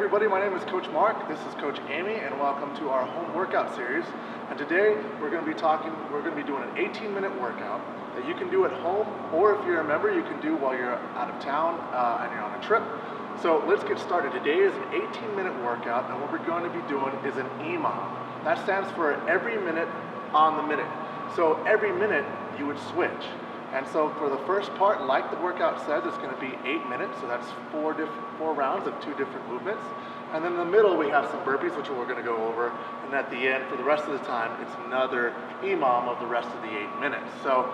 everybody, my name is Coach Mark, this is Coach Amy, and welcome to our home workout series. And today we're going to be doing an 18-minute workout that you can do at home, or if you're a member, you can do while you're out of town and you're on a trip. So let's get started. Today is an 18-minute workout, and what we're going to be doing is an EMOM. That stands for every minute on the minute. So every minute you would switch. And so for the first part, like the workout says, it's going to be 8 minutes, so that's four rounds of 2 different movements. And then in the middle we have some burpees, which we're going to go over, and at the end, for the rest of the time, it's another EMOM of the rest of the 8 minutes. So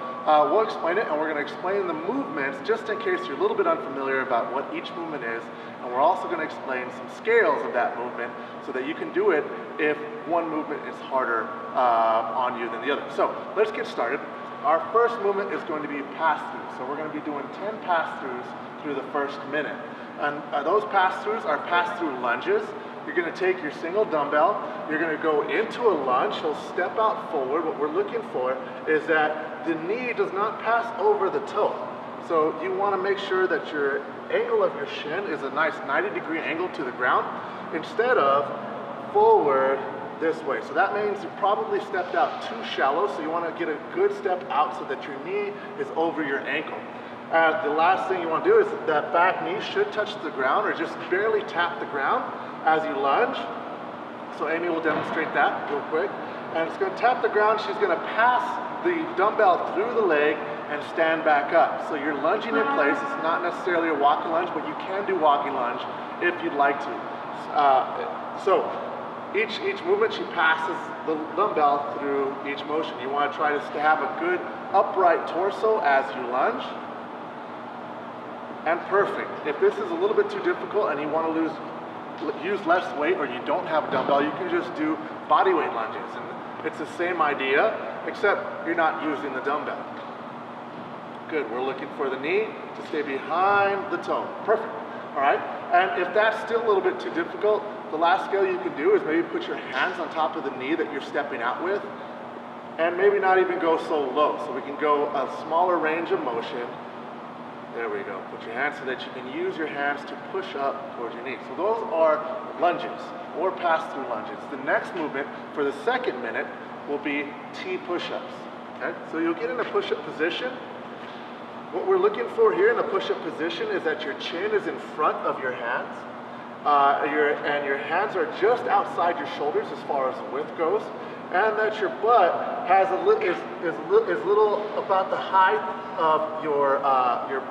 we'll explain it, and we're going to explain the movements just in case you're a little bit unfamiliar about what each movement is, and we're also going to explain some scales of that movement so that you can do it if one movement is harder on you than the other. So let's get started. Our first movement is going to be pass-throughs. So we're going to be doing 10 pass-throughs through the first minute. And those pass-throughs are pass-through lunges. You're going to take your single dumbbell, you're going to go into a lunge, so step out forward. What we're looking for is that the knee does not pass over the toe. So you want to make sure that your angle of your shin is a nice 90-degree angle to the ground instead of forward this way. So that means you probably stepped out too shallow, so you want to get a good step out so that your knee is over your ankle. The last thing you want to do is that back knee should touch the ground or just barely tap the ground as you lunge. So Amy will demonstrate that real quick. And it's going to tap the ground. She's going to pass the dumbbell through the leg and stand back up. So you're lunging in place. It's not necessarily a walking lunge, but you can do walking lunge if you'd like to. Each movement, she passes the dumbbell through each motion. You want to try to have a good upright torso as you lunge. And perfect. If this is a little bit too difficult and you want to use less weight, or you don't have a dumbbell, you can just do body weight lunges. And it's the same idea, except you're not using the dumbbell. Good. We're looking for the knee to stay behind the toe. Perfect. All right. And if that's still a little bit too difficult, the last scale you can do is maybe put your hands on top of the knee that you're stepping out with, and maybe not even go so low. So we can go a smaller range of motion. There we go. Put your hands so that you can use your hands to push up towards your knee. So those are lunges or pass-through lunges. The next movement for the second minute will be T-Pushups. Okay? So you'll get in a push-up position. What we're looking for here in the push-up position is that your chin is in front of your hands. And your hands are just outside your shoulders as far as the width goes, and that your butt has is little about the height of your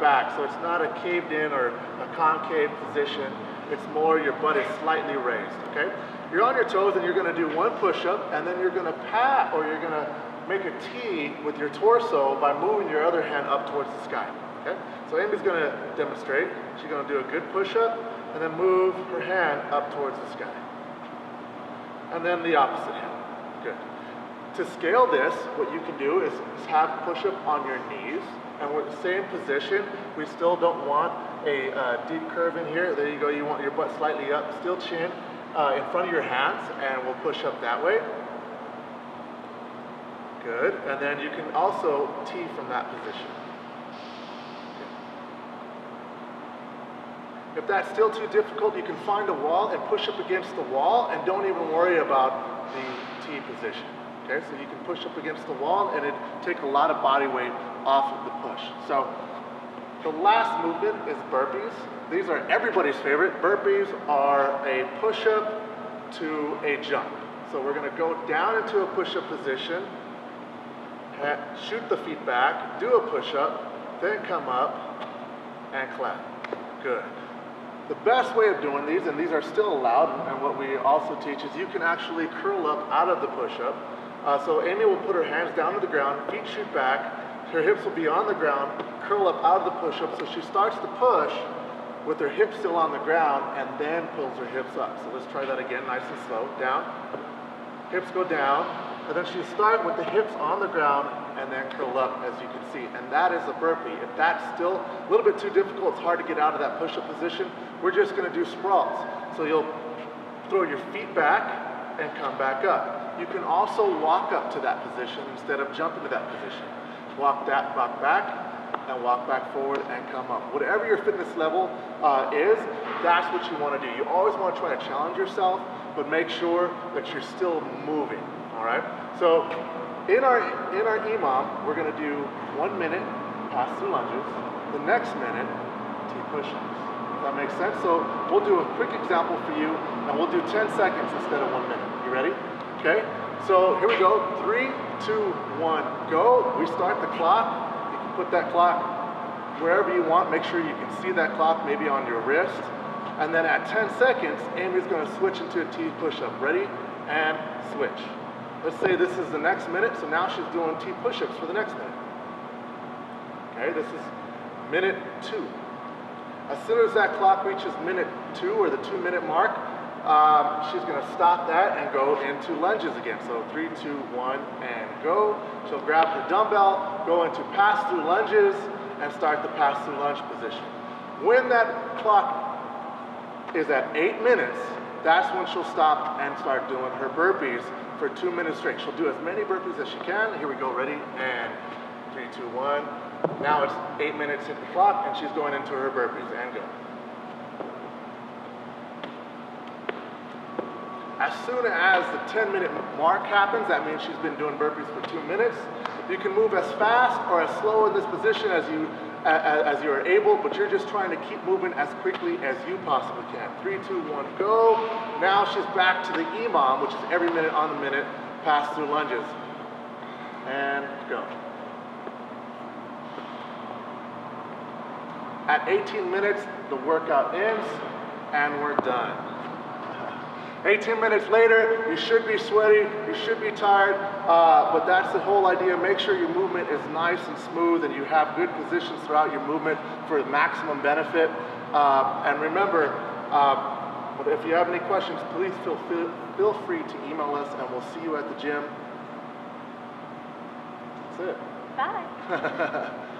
back. So it's not a caved in or a concave position. It's more your butt is slightly raised. Okay, you're on your toes and you're going to do one push-up, and then you're going to pat, or you're going to make a T with your torso by moving your other hand up towards the sky. Okay, so Amy's going to demonstrate. She's going to do a good push-up, and then move her hand up towards the sky. And then the opposite hand. Good. To scale this, what you can do is have push-up on your knees, and we're in the same position. We still don't want a deep curve in here. There you go. You want your butt slightly up, still chin in front of your hands, and we'll push up that way. Good. And then you can also T from that position. If that's still too difficult, you can find a wall and push up against the wall, and don't even worry about the T position. Okay, so you can push up against the wall, and it take a lot of body weight off of the push. So the last movement is burpees. These are everybody's favorite. Burpees are a push-up to a jump. So we're going to go down into a push-up position, shoot the feet back, do a push-up, then come up and clap. Good. The best way of doing these, and these are still allowed, and what we also teach is you can actually curl up out of the push-up. So Amy will put her hands down to the ground, feet shoot back, her hips will be on the ground, curl up out of the push-up. So she starts to push with her hips still on the ground, and then pulls her hips up. So let's try that again, nice and slow. Down, hips go down, and then she start with the hips on the ground and then curl up, as you can see. And that is a burpee. If that's still a little bit too difficult, it's hard to get out of that push-up position, we're just going to do sprawls. So you'll throw your feet back and come back up. You can also walk up to that position instead of jumping to that position. Walk back, and walk back forward and come up. Whatever your fitness level is, that's what you want to do. You always want to try to challenge yourself, but make sure that you're still moving, all right? So in our EMOM, we're going to do 1 minute pass-through lunges, the next minute T-Pushups. Does that make sense? So we'll do a quick example for you, and we'll do 10 seconds instead of 1 minute. You ready? Okay? So here we go. 3, 2, 1, go. We start the clock. You can put that clock wherever you want. Make sure you can see that clock, maybe on your wrist. And then at 10 seconds, Amy's going to switch into a T-Pushup. Ready? And switch. Let's say this is the next minute, so now she's doing T-Pushups for the next minute. Okay, this is minute 2. As soon as that clock reaches minute 2 or the 2-minute mark, she's going to stop that and go into lunges again. So 3, 2, 1, and go. She'll grab the dumbbell, go into pass-through lunges, and start the pass-through lunge position. When that clock is at 8 minutes, that's when she'll stop and start doing her burpees for 2 minutes straight. She'll do as many burpees as she can. Here we go, ready? And 3, 2, 1. Now it's 8 minutes, hit the clock, and she's going into her burpees, and go. As soon as the 10-minute mark happens, that means she's been doing burpees for 2 minutes. You can move as fast or as slow in this position as you are able, but you're just trying to keep moving as quickly as you possibly can. 3, 2, 1, go. Now she's back to the EMOM, which is every minute on the minute, pass-through lunges. And go. At 18 minutes, the workout ends, and we're done. 18 minutes later, you should be sweaty, you should be tired, but that's the whole idea. Make sure your movement is nice and smooth and you have good positions throughout your movement for maximum benefit. And remember, if you have any questions, please feel free to email us, and we'll see you at the gym. That's it. Bye.